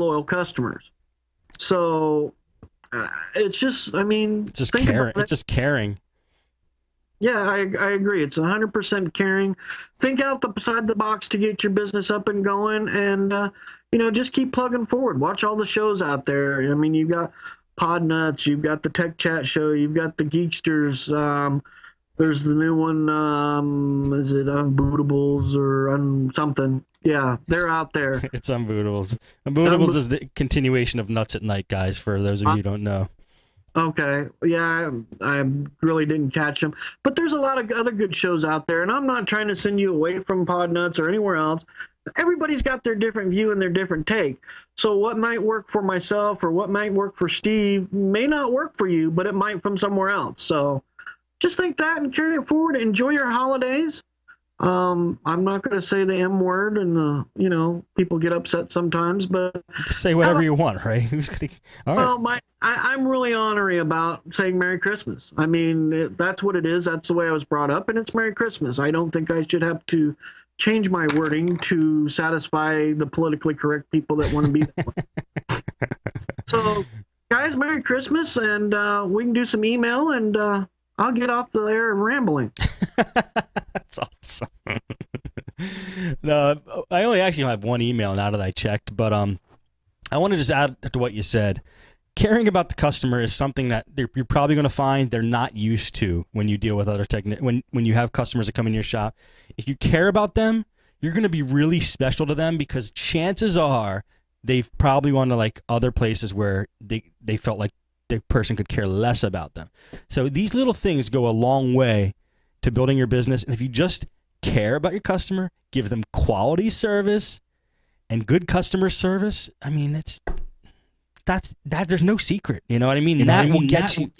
loyal customers. So it's just, I mean, It's just think caring. about It's it. just caring. Yeah, I agree. It's 100% caring. Think out the side the box to get your business up and going, and just keep plugging forward. Watch all the shows out there. I mean, you've got Podnutz, you've got the Tech Chat Show, you've got the Geeksters. There's the new one. Is it Unbootables or something? Yeah, It's they're out there. it's Unbootables. Unbootables is the continuation of Nuts at Night, guys. For those of you who don't know. Okay. Yeah, I really didn't catch them. But there's a lot of other good shows out there, and I'm not trying to send you away from Podnuts or anywhere else. Everybody's got their different view and their different take. So what might work for myself or what might work for Steve may not work for you, but it might from somewhere else. So just think that and carry it forward. Enjoy your holidays. I'm not going to say the M word, and people get upset sometimes, but You can say whatever you want, right? Who's gonna? All right. well, I'm really honorary about saying Merry Christmas. I mean, that's what it is. That's the way I was brought up, and it's Merry Christmas. I don't think I should have to change my wording to satisfy the politically correct people that want to be that way. So, guys, Merry Christmas, and we can do some email, and I'll get off the air and rambling. That's awesome. No, I only actually have one email now that I checked, but I want to just add to what you said. Caring about the customer is something that you're probably going to find they're not used to when you deal with other when you have customers that come in your shop. If you care about them, you're going to be really special to them because chances are they've probably gone to like other places where they felt like the person could care less about them. So these little things go a long way to building your business. And if you just care about your customer, give them quality service and good customer service, I mean, that there's no secret. You know what I mean? That will get you.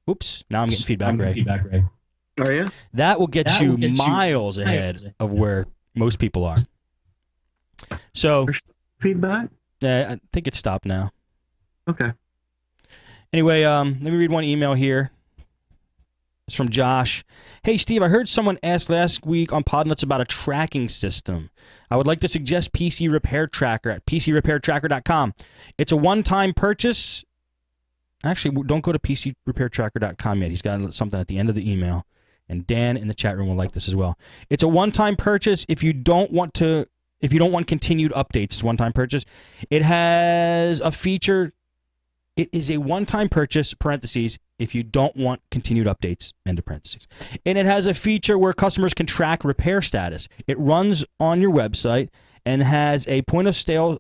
Oops. Now I'm getting feedback, Ray. Are you? That will get you miles ahead of where most people are. So Feedback? I think it's stopped now. Okay. Anyway, let me read one email here. It's from Josh. Hey, Steve, I heard someone ask last week on Podnutz about a tracking system. I would like to suggest PC Repair Tracker at PCRepairTracker.com. It's a one-time purchase. Actually, don't go to PCRepairTracker.com yet. He's got something at the end of the email. And Dan in the chat room will like this as well. It's a one-time purchase if you don't want continued updates. It's a one-time purchase. It has a feature. It is a one-time purchase, parentheses, if you don't want continued updates, end of parentheses. And it has a feature where customers can track repair status. It runs on your website and has a point of sale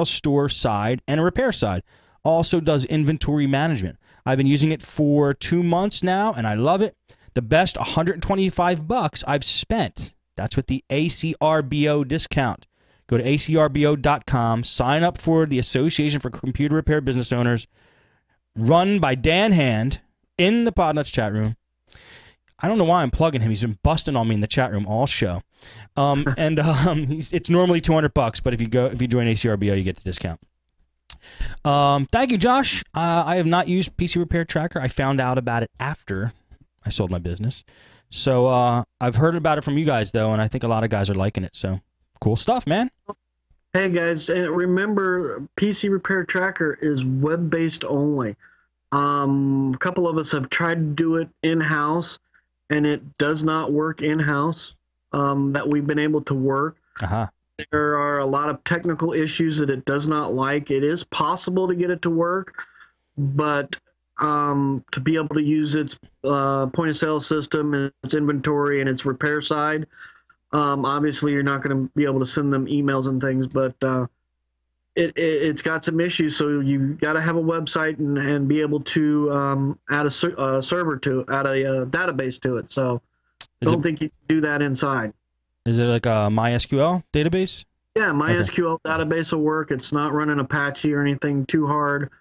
store side and a repair side. Also does inventory management. I've been using it for 2 months now, and I love it. The best $125 I've spent. That's with the ACRBO discount. Go to acrbo.com, sign up for the Association for Computer Repair Business Owners, run by Dan Hand in the Podnutz chat room. I don't know why I'm plugging him. He's been busting on me in the chat room all show. It's normally $200, but if you join ACRBO, you get the discount. Thank you, Josh. I have not used PC Repair Tracker. I found out about it after I sold my business. So I've heard about it from you guys, though, and I think a lot of guys are liking it. So cool stuff, man. Hey, guys, and remember, PC Repair Tracker is web-based only. A couple of us have tried to do it in-house, and it does not work in-house that we've been able to work. Uh-huh. There are a lot of technical issues that it does not like. It is possible to get it to work, but to be able to use its point-of-sale system, and its inventory, and its repair side, obviously, you're not going to be able to send them emails and things, but it's got some issues. So you got to have a website and be able to add a server add a database to it. So don't think you can do that inside. Is it like a MySQL database? Yeah, MySQL database will work. It's not running Apache or anything too hard.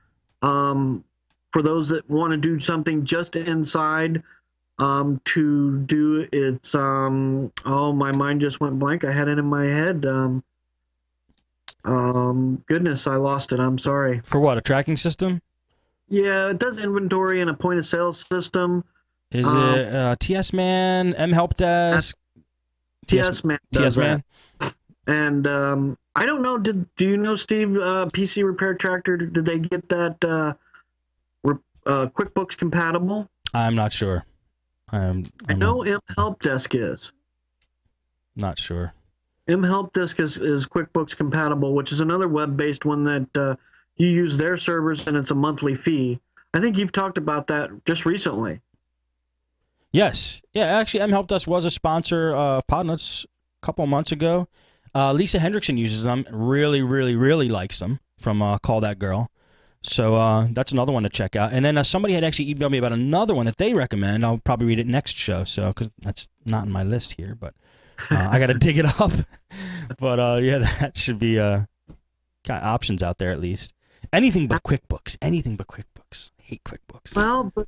For those that want to do something just inside, to do its oh, my mind just went blank. I had it in my head. Goodness, I lost it. I'm sorry. For what, a tracking system? Yeah, it does inventory and a point of sale system. Is it TS Man, M Help Desk? TS Man does that. And I don't know. Do you know, Steve? PC Repair Tractor? Did they get that QuickBooks compatible? I'm not sure. I know M Help Desk is. Not sure. M Help Desk is QuickBooks compatible, which is another web-based one that you use their servers and it's a monthly fee. I think you've talked about that just recently. Yes. Yeah, actually, M Help Us was a sponsor of Podnutz a couple of months ago. Lisa Hendrickson uses them. Really, really, really likes them from Call That Girl. So that's another one to check out. And then somebody had actually emailed me about another one that they recommend. I'll probably read it next show, so because that's not on my list here, but I got to dig it up. But yeah, that should be got options out there at least. Anything but QuickBooks. Anything but QuickBooks. I hate QuickBooks. Well, but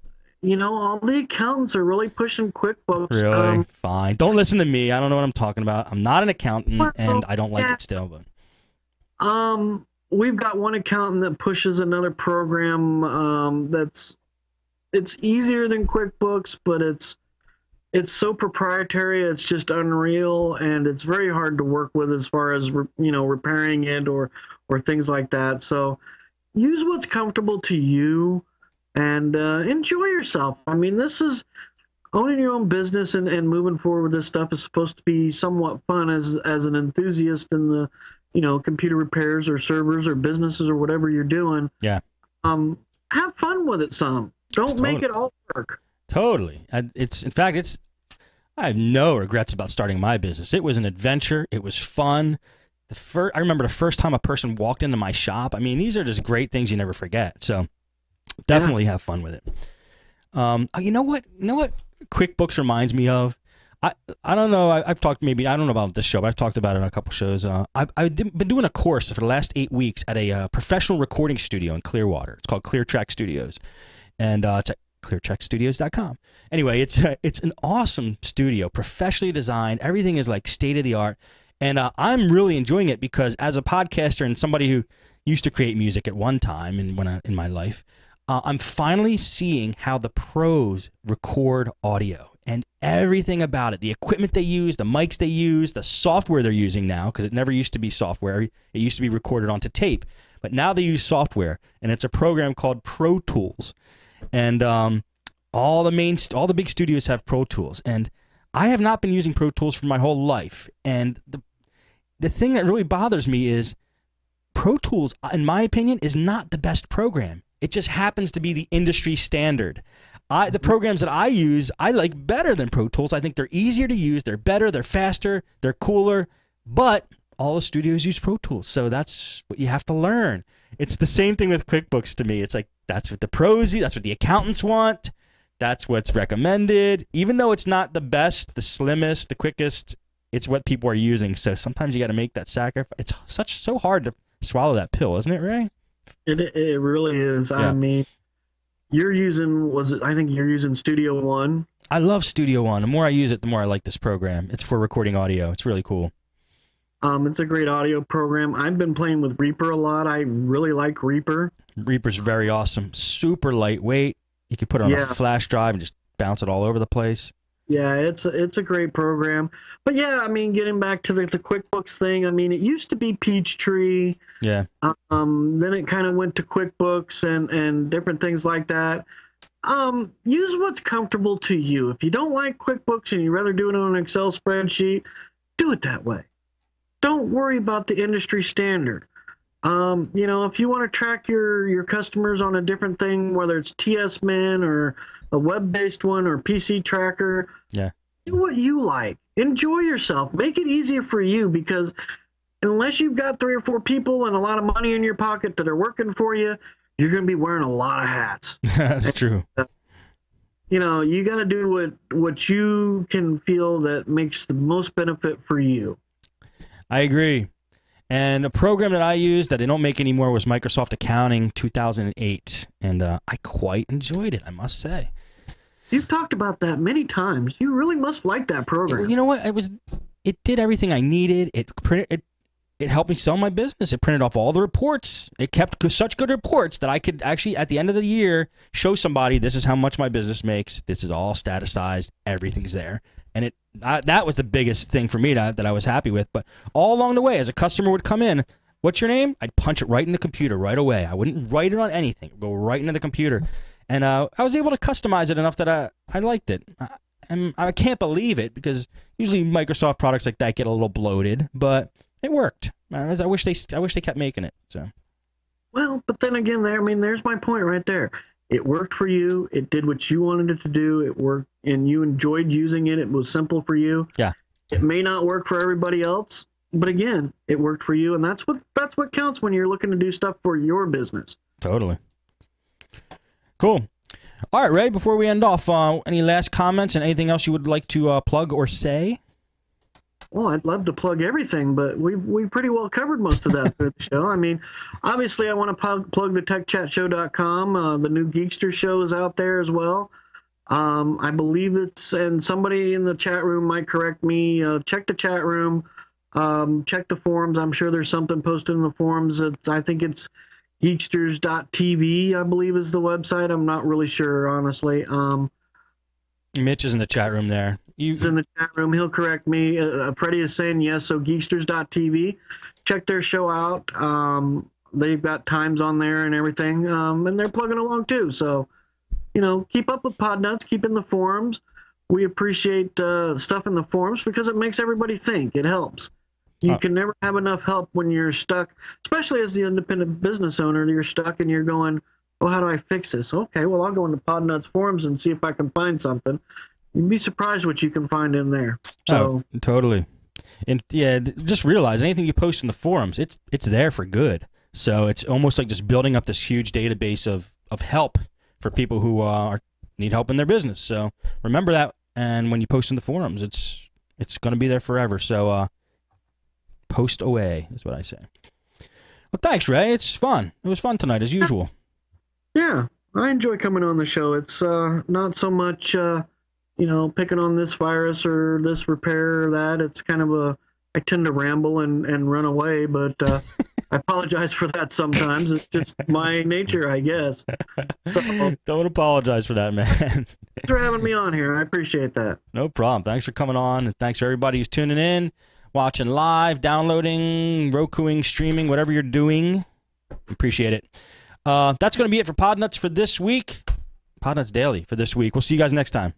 all the accountants are really pushing QuickBooks. Really? Fine. Don't listen to me. I don't know what I'm talking about. I'm not an accountant, and I don't like it still. But we've got one accountant that pushes another program it's easier than QuickBooks, but it's so proprietary. It's just unreal, and it's very hard to work with as far as repairing it or things like that. So use what's comfortable to you and enjoy yourself. I mean, this is owning your own business and moving forward with this stuff is supposed to be somewhat fun as an enthusiast in the computer repairs or servers or businesses or whatever you're doing. Yeah. Have fun with it some. Don't make it all work. Totally. In fact, I have no regrets about starting my business. It was an adventure. It was fun. I remember the first time a person walked into my shop. I mean, these are just great things you never forget. So definitely have fun with it. You know what QuickBooks reminds me of? I don't know. I've talked I don't know about this show, but I've talked about it in a couple shows. I've been doing a course for the last 8 weeks at a professional recording studio in Clearwater. It's called ClearTrack Studios, and it's at cleartrackstudios.com. Anyway, it's an awesome studio, professionally designed. Everything is like state of the art, and I'm really enjoying it because as a podcaster and somebody who used to create music at one time in my life, I'm finally seeing how the pros record audio. And everything about it, the equipment they use, the mics they use, the software they're using now, because it never used to be software. It used to be recorded onto tape. But now they use software, and it's a program called Pro Tools. And all the big studios have Pro Tools. And I have not been using Pro Tools for my whole life. And the thing that really bothers me is Pro Tools, in my opinion, is not the best program. It just happens to be the industry standard. The programs that I use, I like better than Pro Tools. I think they're easier to use, they're better, they're faster, they're cooler, but all the studios use Pro Tools, so that's what you have to learn. It's the same thing with QuickBooks to me. It's like, that's what the pros use, that's what the accountants want, that's what's recommended. Even though it's not the best, the slimmest, the quickest, it's what people are using, so sometimes you got to make that sacrifice. It's so hard to swallow that pill, isn't it, Ray? It really is. Yeah. I mean, I think you're using Studio One. I love Studio One. The more I use it, the more I like this program. It's for recording audio. It's really cool. It's a great audio program. I've been playing with Reaper a lot. I really like Reaper. Reaper's very awesome. Super lightweight. You can put it on a flash drive and just bounce it all over the place. Yeah, it's a great program. But yeah, I mean, getting back to the QuickBooks thing, I mean, it used to be Peachtree. Yeah. Then it kind of went to QuickBooks and different things like that. Use what's comfortable to you. If you don't like QuickBooks and you'd rather do it on an Excel spreadsheet, do it that way. Don't worry about the industry standard. If you want to track your customers on a different thing, whether it's TS-Man or a web-based one or PC Tracker, do what you like. Enjoy yourself. Make it easier for you, because unless you've got 3 or 4 people and a lot of money in your pocket that are working for you, you're going to be wearing a lot of hats. That's true. You got to do what you can feel that makes the most benefit for you. I agree. And a program that I used that they don't make anymore was Microsoft Accounting 2008, and I quite enjoyed it, I must say. You've talked about that many times. You really must like that program. You know what? It did everything I needed. It helped me sell my business. It printed off all the reports. It kept such good reports that I could actually, at the end of the year, show somebody, this is how much my business makes. This is all statusized. Everything's there. And that was the biggest thing for me that I was happy with. But all along the way, as a customer would come in, what's your name? I'd punch it right in the computer right away. I wouldn't write it on anything. It'd go right into the computer. And I was able to customize it enough that I liked it. And I can't believe it, because usually Microsoft products like that get a little bloated, but it worked. I wish they kept making it. So. Well, but then again, there's my point right there. It worked for you. It did what you wanted it to do. It worked, and you enjoyed using it. It was simple for you. Yeah. It may not work for everybody else, but again, it worked for you, and that's what counts when you're looking to do stuff for your business. Totally. Cool. All right, Ray, before we end off, any last comments and anything else you would like to plug or say? Well, I'd love to plug everything, but we pretty well covered most of that through the show. I mean, obviously, I want to plug the TechChatShow.com. The new Geekster show is out there as well. I believe and somebody in the chat room might correct me. Check the chat room. Check the forums. I'm sure there's something posted in the forums. I think it's geeksters.tv, I believe, is the website. I'm not really sure, honestly. Mitch is in the chat room there. He's in the chat room. He'll correct me. Freddie is saying yes, so geeksters.tv. Check their show out. They've got times on there and everything, and they're plugging along too. So, keep up with Podnutz. Keep in the forums. We appreciate stuff in the forums because it makes everybody think. It helps. You can never have enough help when you're stuck, especially as the independent business owner. You're stuck and you're going, oh, how do I fix this? Okay, well, I'll go into Podnutz forums and see if I can find something. You'd be surprised what you can find in there. So totally. And yeah, just realize anything you post in the forums, it's there for good. So it's almost like just building up this huge database of help for people who need help in their business. So remember that, and when you post in the forums, it's going to be there forever. So post away is what I say. Well, thanks, Ray. It's fun. It was fun tonight, as usual. Yeah, I enjoy coming on the show. It's not so much, picking on this virus or this repair or that. It's kind of I tend to ramble and run away, but I apologize for that sometimes. It's just my nature, I guess. So, don't apologize for that, man. Thanks for having me on here. I appreciate that. No problem. Thanks for coming on, and thanks for everybody who's tuning in, watching live, downloading, Rokuing, streaming, whatever you're doing. Appreciate it. That's going to be it for Podnutz for this week. Podnutz Daily for this week. We'll see you guys next time.